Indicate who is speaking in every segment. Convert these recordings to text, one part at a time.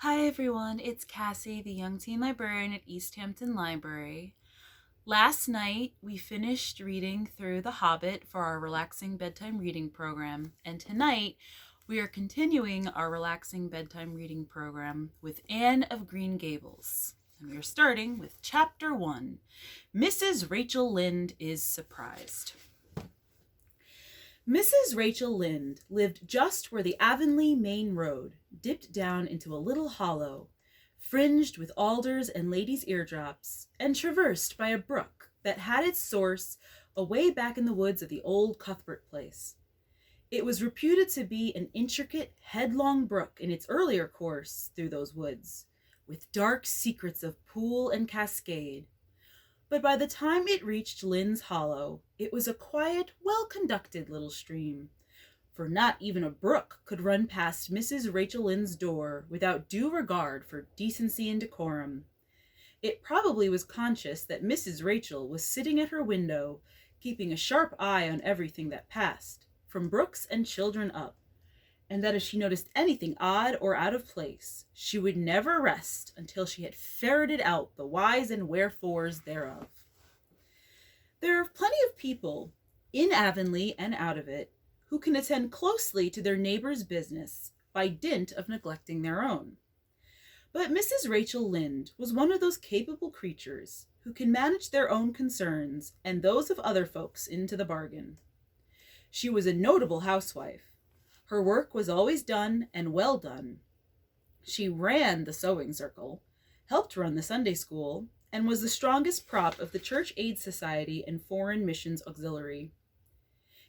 Speaker 1: Hi everyone, it's Cassie, the Young Teen Librarian at East Hampton Library. Last night we finished reading through The Hobbit for our Relaxing Bedtime Reading program, and tonight we are continuing our Relaxing Bedtime Reading program with Anne of Green Gables. And we are starting with Chapter 1, Mrs. Rachel Lynde is Surprised. Mrs. Rachel Lynde lived just where the Avonlea main road dipped down into a little hollow, fringed with alders and ladies' eardrops, and traversed by a brook that had its source away back in the woods of the old Cuthbert place. It was reputed to be an intricate, headlong brook in its earlier course through those woods, with dark secrets of pool and cascade. But by the time it reached Lynn's Hollow, it was a quiet, well-conducted little stream, for not even a brook could run past Mrs. Rachel Lynde's door without due regard for decency and decorum. It probably was conscious that Mrs. Rachel was sitting at her window, keeping a sharp eye on everything that passed, from brooks and children up, and that if she noticed anything odd or out of place, she would never rest until she had ferreted out the whys and wherefores thereof. There are plenty of people, in Avonlea and out of it, who can attend closely to their neighbor's business by dint of neglecting their own. But Mrs. Rachel Lynde was one of those capable creatures who can manage their own concerns and those of other folks into the bargain. She was a notable housewife. Her work was always done and well done. She ran the sewing circle, helped run the Sunday school, and was the strongest prop of the Church Aid Society and Foreign Missions Auxiliary.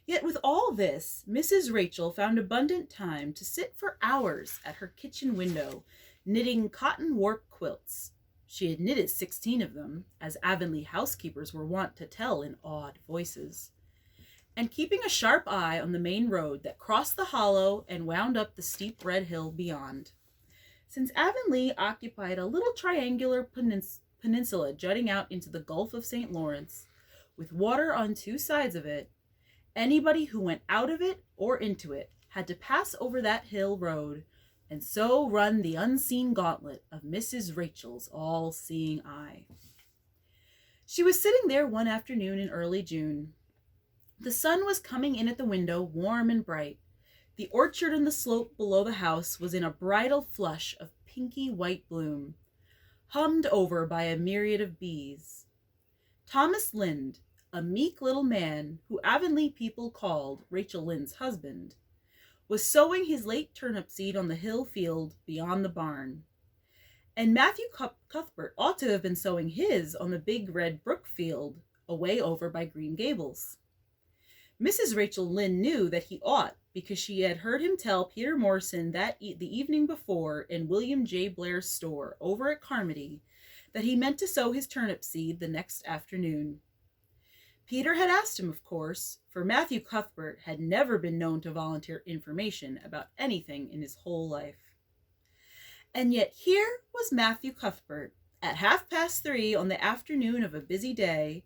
Speaker 1: Yet with all this, Mrs. Rachel found abundant time to sit for hours at her kitchen window, knitting cotton warp quilts. She had knitted 16 of them, as Avonlea housekeepers were wont to tell in awed voices, and keeping a sharp eye on the main road that crossed the hollow and wound up the steep red hill beyond. Since Avonlea occupied a little triangular peninsula jutting out into the Gulf of St. Lawrence, with water on two sides of it, anybody who went out of it or into it had to pass over that hill road and so run the unseen gauntlet of Mrs. Rachel's all-seeing eye. She was sitting there one afternoon in early June. The sun was coming in at the window warm and bright. The orchard on the slope below the house was in a bridal flush of pinky white bloom, hummed over by a myriad of bees. Thomas Lynde, a meek little man who Avonlea people called Rachel Lynde's husband, was sowing his late turnip seed on the hill field beyond the barn. And Matthew Cuthbert ought to have been sowing his on the big red brook field away over by Green Gables. Mrs. Rachel Lynde knew that he ought because she had heard him tell Peter Morrison the evening before in William J. Blair's store over at Carmody that he meant to sow his turnip seed the next afternoon. Peter had asked him, of course, for Matthew Cuthbert had never been known to volunteer information about anything in his whole life. And yet here was Matthew Cuthbert at 3:30 on the afternoon of a busy day,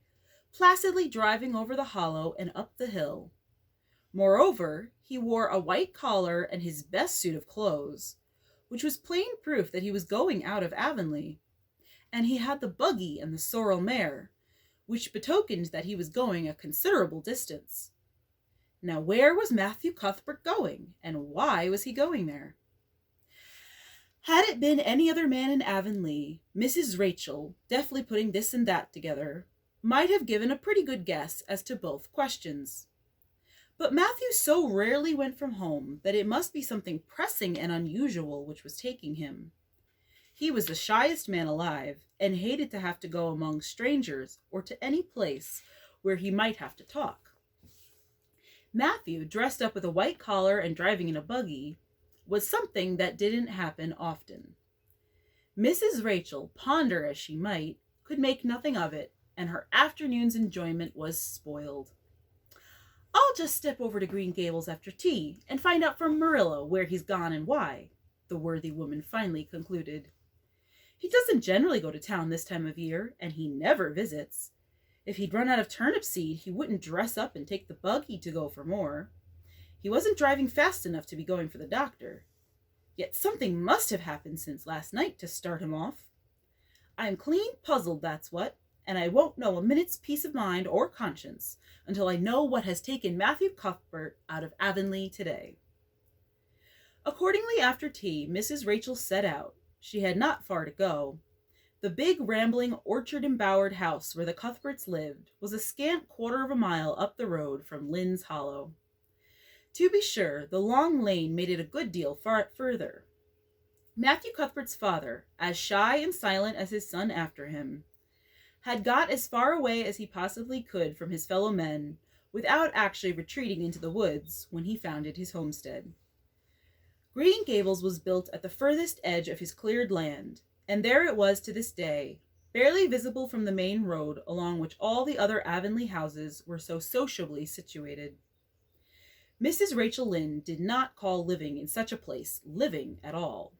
Speaker 1: placidly driving over the hollow and up the hill. Moreover, he wore a white collar and his best suit of clothes, which was plain proof that he was going out of Avonlea, and he had the buggy and the sorrel mare, which betokened that he was going a considerable distance. Now where was Matthew Cuthbert going, and why was he going there? Had it been any other man in Avonlea, Mrs. Rachel, deftly putting this and that together, might have given a pretty good guess as to both questions. But Matthew so rarely went from home that it must be something pressing and unusual which was taking him. He was the shyest man alive, and hated to have to go among strangers or to any place where he might have to talk. Matthew, dressed up with a white collar and driving in a buggy, was something that didn't happen often. Mrs. Rachel, ponder as she might, could make nothing of it, and her afternoon's enjoyment was spoiled. "I'll just step over to Green Gables after tea and find out from Marilla where he's gone and why," the worthy woman finally concluded. "He doesn't generally go to town this time of year, and he never visits. If he'd run out of turnip seed, he wouldn't dress up and take the buggy to go for more. He wasn't driving fast enough to be going for the doctor. Yet something must have happened since last night to start him off. I'm clean puzzled, that's what, and I won't know a minute's peace of mind or conscience until I know what has taken Matthew Cuthbert out of Avonlea today. Accordingly, after tea, Mrs. Rachel set out. She had not far to go. The big, rambling, orchard-embowered house where the Cuthberts lived was a scant quarter of a mile up the road from Lynn's Hollow. To be sure, the long lane made it a good deal further. Matthew Cuthbert's father, as shy and silent as his son after him, had got as far away as he possibly could from his fellow men without actually retreating into the woods when he founded his homestead. Green Gables was built at the furthest edge of his cleared land, and there it was to this day, barely visible from the main road along which all the other Avonlea houses were so sociably situated. Mrs. Rachel Lynde did not call living in such a place living at all.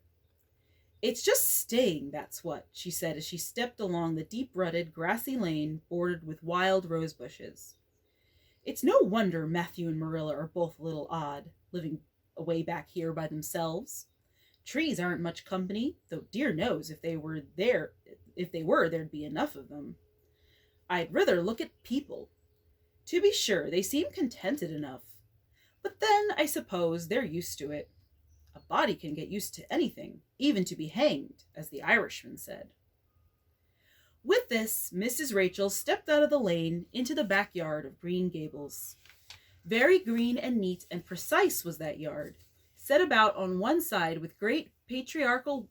Speaker 1: It's just staying, that's what, she said as she stepped along the deep-rutted, grassy lane bordered with wild rose bushes. It's no wonder Matthew and Marilla are both a little odd, living away back here by themselves. Trees aren't much company, though dear knows if they were, there'd be enough of them. I'd rather look at people. To be sure, they seem contented enough. But then, I suppose, they're used to it. A body can get used to anything, even to be hanged, as the Irishman said. With this, Mrs. Rachel stepped out of the lane into the backyard of Green Gables. Very green and neat and precise was that yard, set about on one side with great patriarchal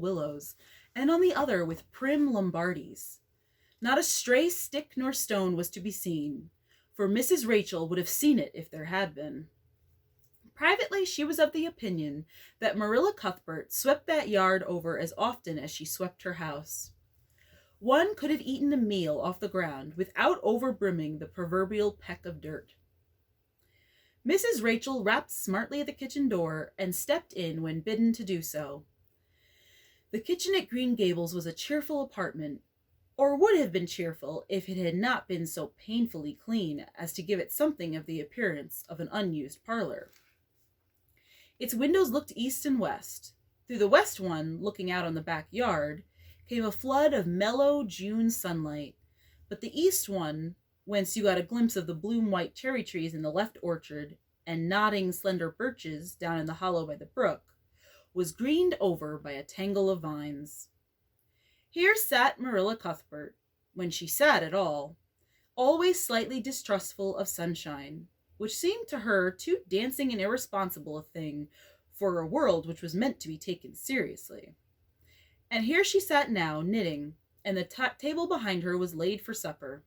Speaker 1: willows, and on the other with prim Lombardies. Not a stray stick nor stone was to be seen, for Mrs. Rachel would have seen it if there had been. Privately, she was of the opinion that Marilla Cuthbert swept that yard over as often as she swept her house. One could have eaten a meal off the ground without overbrimming the proverbial peck of dirt. Mrs. Rachel rapped smartly at the kitchen door and stepped in when bidden to do so. The kitchen at Green Gables was a cheerful apartment, or would have been cheerful if it had not been so painfully clean as to give it something of the appearance of an unused parlor. Its windows looked east and west. Through the west one, looking out on the backyard, came a flood of mellow June sunlight, but the east one, whence you got a glimpse of the bloom-white cherry trees in the left orchard and nodding slender birches down in the hollow by the brook, was greened over by a tangle of vines. Here sat Marilla Cuthbert, when she sat at all, always slightly distrustful of sunshine, which seemed to her too dancing and irresponsible a thing for a world which was meant to be taken seriously. And here she sat now, knitting, and the table behind her was laid for supper.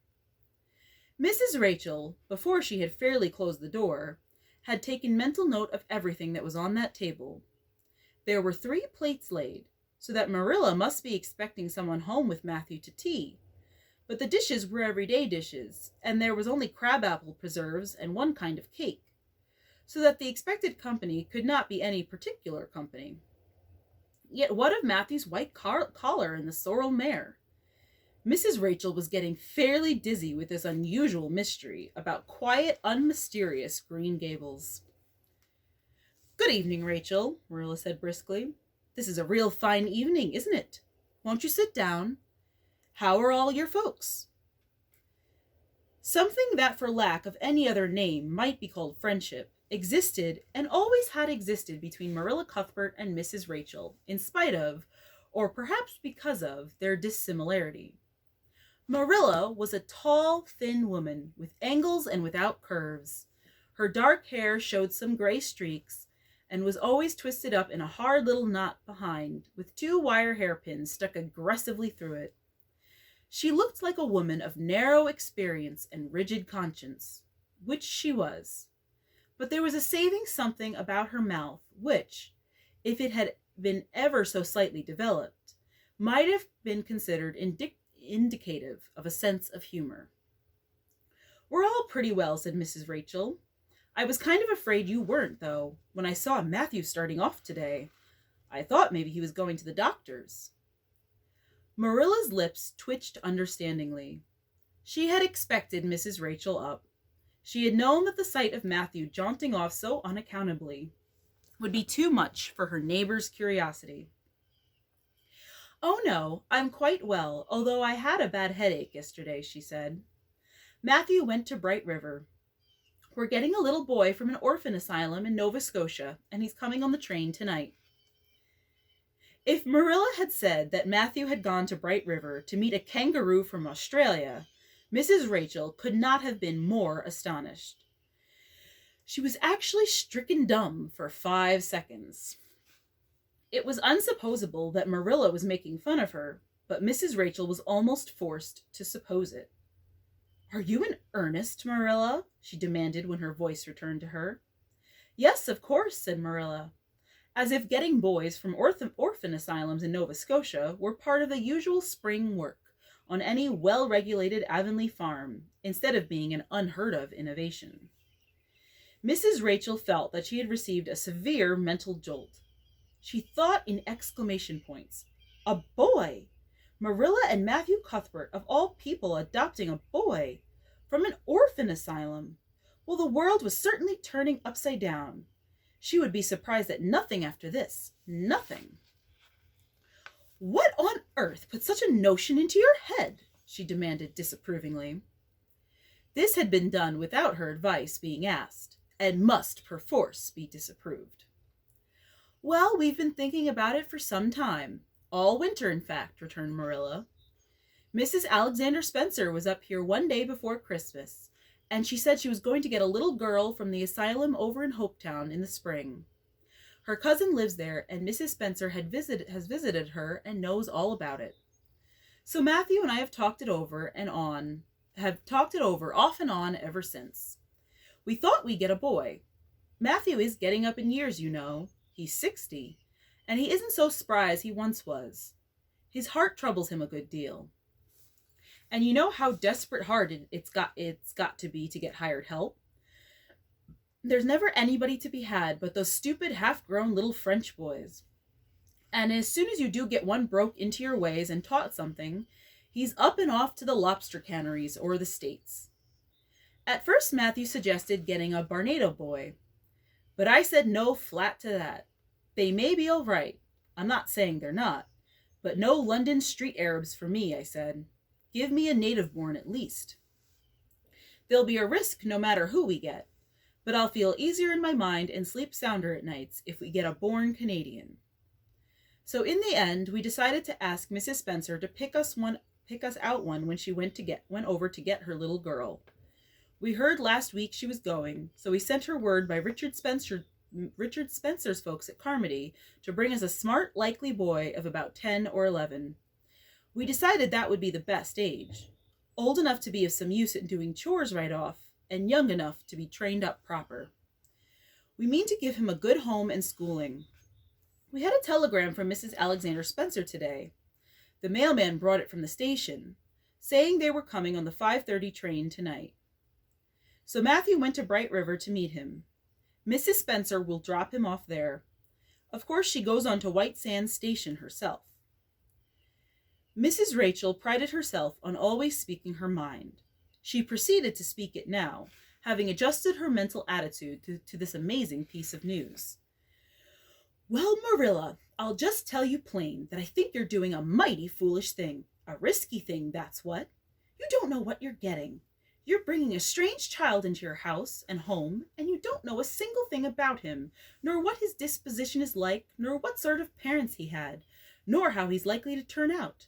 Speaker 1: Mrs. Rachel, before she had fairly closed the door, had taken mental note of everything that was on that table. There were 3 plates laid, so that Marilla must be expecting someone home with Matthew to tea. But the dishes were everyday dishes, and there was only crabapple preserves and 1 kind of cake, so that the expected company could not be any particular company. Yet what of Matthew's white collar and the sorrel mare? Mrs. Rachel was getting fairly dizzy with this unusual mystery about quiet, unmysterious Green Gables. "Good evening, Rachel," Marilla said briskly. "This is a real fine evening, isn't it? Won't you sit down? How are all your folks?" Something that for lack of any other name might be called friendship existed and always had existed between Marilla Cuthbert and Mrs. Rachel, in spite of, or perhaps because of, their dissimilarity. Marilla was a tall, thin woman, with angles and without curves. Her dark hair showed some gray streaks, and was always twisted up in a hard little knot behind, with 2 wire hairpins stuck aggressively through it. She looked like a woman of narrow experience and rigid conscience, which she was. But there was a saving something about her mouth which, if it had been ever so slightly developed, might have been considered indicative of a sense of humor. "We're all pretty well," said Mrs. Rachel. "I was kind of afraid you weren't, though, when I saw Matthew starting off today. I thought maybe he was going to the doctor's." Marilla's lips twitched understandingly. She had expected Mrs. Rachel up. She had known that the sight of Matthew jaunting off so unaccountably would be too much for her neighbor's curiosity. "Oh no, I'm quite well, although I had a bad headache yesterday," she said. "Matthew went to Bright River. We're getting a little boy from an orphan asylum in Nova Scotia, and he's coming on the train tonight." If Marilla had said that Matthew had gone to Bright River to meet a kangaroo from Australia, Mrs. Rachel could not have been more astonished. She was actually stricken dumb for 5 seconds. It was unsupposable that Marilla was making fun of her, but Mrs. Rachel was almost forced to suppose it. "Are you in earnest, Marilla?" she demanded when her voice returned to her. "Yes, of course," said Marilla, as if getting boys from orphan asylums in Nova Scotia were part of the usual spring work on any well-regulated Avonlea farm, instead of being an unheard-of innovation. Mrs. Rachel felt that she had received a severe mental jolt. She thought in exclamation points. A boy! Marilla and Matthew Cuthbert, of all people, adopting a boy from an orphan asylum. Well, the world was certainly turning upside down. She would be surprised at nothing after this. Nothing. "What on earth put such a notion into your head?" she demanded disapprovingly. This had been done without her advice being asked, and must perforce be disapproved. "Well, we've been thinking about it for some time. All winter, in fact," returned Marilla. "Mrs. Alexander Spencer was up here one day before Christmas, and she said she was going to get a little girl from the asylum over in Hopetown in the spring. Her cousin lives there, and Mrs. Spencer has visited her and knows all about it. So Matthew and I have talked it over off and on ever since. We thought we'd get a boy. Matthew is getting up in years, you know. He's 60, and he isn't so spry as he once was. His heart troubles him a good deal. And you know how desperate hard it's got to be to get hired help. There's never anybody to be had but those stupid half-grown little French boys. And as soon as you do get one broke into your ways and taught something, he's up and off to the lobster canneries or the States. At first Matthew suggested getting a Barnado boy, but I said no flat to that. They may be all right. I'm not saying they're not. But no London street Arabs for me, I said. Give me a native-born at least. There'll be a risk no matter who we get, but I'll feel easier in my mind and sleep sounder at nights if we get a born Canadian. So in the end, we decided to ask Mrs. Spencer to pick us out one when she went over to get her little girl. We heard last week she was going, so we sent her word by Richard Spencer's folks at Carmody to bring us a smart, likely boy of about 10 or 11. We decided that would be the best age. Old enough to be of some use in doing chores right off, and young enough to be trained up proper. We mean to give him a good home and schooling. We had a telegram from Mrs. Alexander Spencer today. The mailman brought it from the station, saying they were coming on the 5:30 train tonight. So Matthew went to Bright River to meet him. Mrs. Spencer will drop him off there. Of course, she goes on to White Sands Station herself. Mrs. Rachel prided herself on always speaking her mind. She proceeded to speak it now, having adjusted her mental attitude to this amazing piece of news. "Well, Marilla, I'll just tell you plain that I think you're doing a mighty foolish thing. A risky thing, that's what. You don't know what you're getting. You're bringing a strange child into your house and home, and you don't know a single thing about him, nor what his disposition is like, nor what sort of parents he had, nor how he's likely to turn out.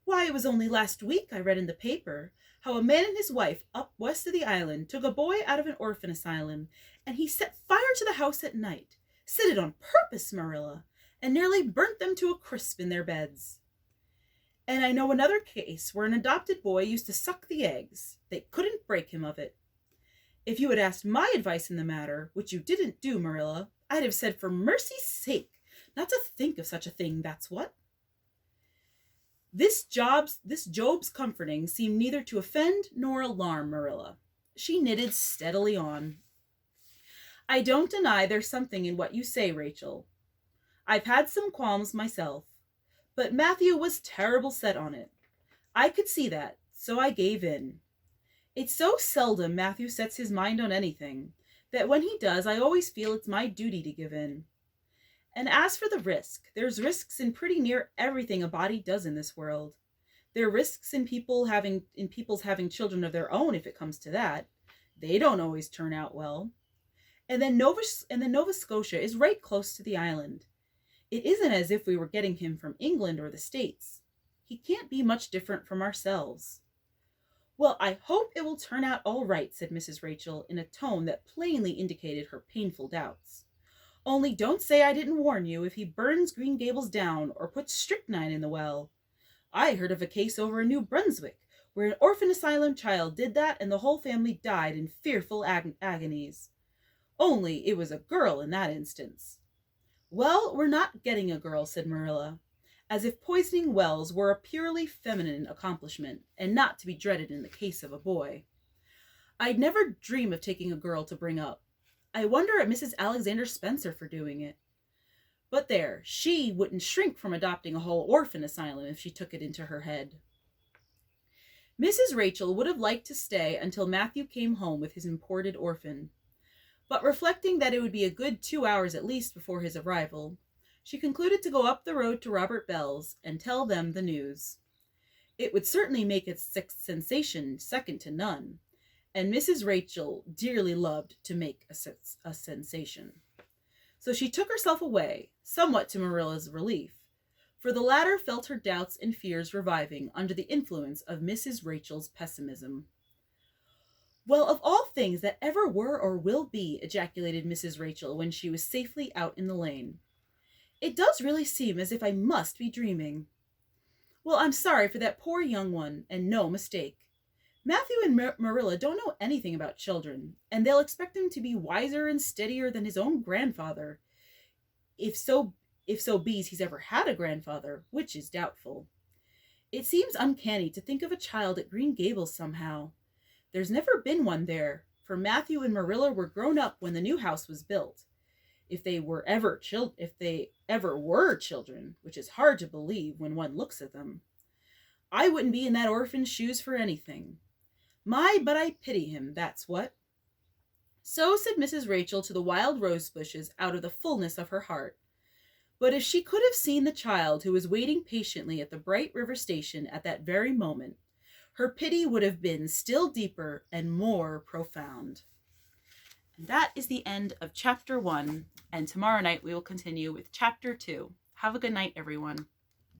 Speaker 1: Why, it was only last week I read in the paper how a man and his wife up west of the island took a boy out of an orphan asylum, and he set fire to the house at night. Set it on purpose, Marilla, and nearly burnt them to a crisp in their beds. And I know another case where an adopted boy used to suck the eggs. They couldn't break him of it. If you had asked my advice in the matter, which you didn't do, Marilla, I'd have said for mercy's sake, not to think of such a thing, that's what." This Job's comforting seemed neither to offend nor alarm Marilla. She knitted steadily on. "I don't deny there's something in what you say, Rachel. I've had some qualms myself, but Matthew was terrible set on it. I could see that, so I gave in. It's so seldom Matthew sets his mind on anything that when he does, I always feel it's my duty to give in. And as for the risk, there's risks in pretty near everything a body does in this world. There are risks in people's having children of their own if it comes to that. They don't always turn out well. And then Nova Scotia is right close to the island. It isn't as if we were getting him from England or the States. He can't be much different from ourselves. Well, I hope it will turn out all right, said Mrs. Rachel in a tone that plainly indicated her painful doubts. Only don't say I didn't warn you if he burns Green Gables down or puts strychnine in the well. I heard of a case over in New Brunswick where an orphan asylum child did that and the whole family died in fearful agonies. Only it was a girl in that instance. Well, we're not getting a girl, said Marilla, as if poisoning wells were a purely feminine accomplishment and not to be dreaded in the case of a boy. I'd never dream of taking a girl to bring up. I wonder at Mrs. Alexander Spencer for doing it. But there, she wouldn't shrink from adopting a whole orphan asylum if she took it into her head. Mrs. Rachel would have liked to stay until Matthew came home with his imported orphan. But reflecting that it would be a good 2 hours at least before his arrival, she concluded to go up the road to Robert Bell's and tell them the news. It would certainly make its sensation second to none, and Mrs. Rachel dearly loved to make a sensation. So she took herself away, somewhat to Marilla's relief, for the latter felt her doubts and fears reviving under the influence of Mrs. Rachel's pessimism. Well, of all things that ever were or will be, ejaculated Mrs. Rachel when she was safely out in the lane. It does really seem as if I must be dreaming. Well, I'm sorry for that poor young one, and no mistake. Matthew and Marilla don't know anything about children, and they'll expect him to be wiser and steadier than his own grandfather, if so be's he's ever had a grandfather, which is doubtful. It seems uncanny to think of a child at Green Gables somehow. There's never been one there, for Matthew and Marilla were grown up when the new house was built. If they ever were children, which is hard to believe when one looks at them. I wouldn't be in that orphan's shoes for anything. My, but I pity him, that's what. So said Mrs. Rachel to the wild rose bushes out of the fullness of her heart. But if she could have seen the child who was waiting patiently at the Bright River station at that very moment, her pity would have been still deeper and more profound. And that is the end of chapter 1, and tomorrow night we will continue with chapter 2. Have a good night, everyone.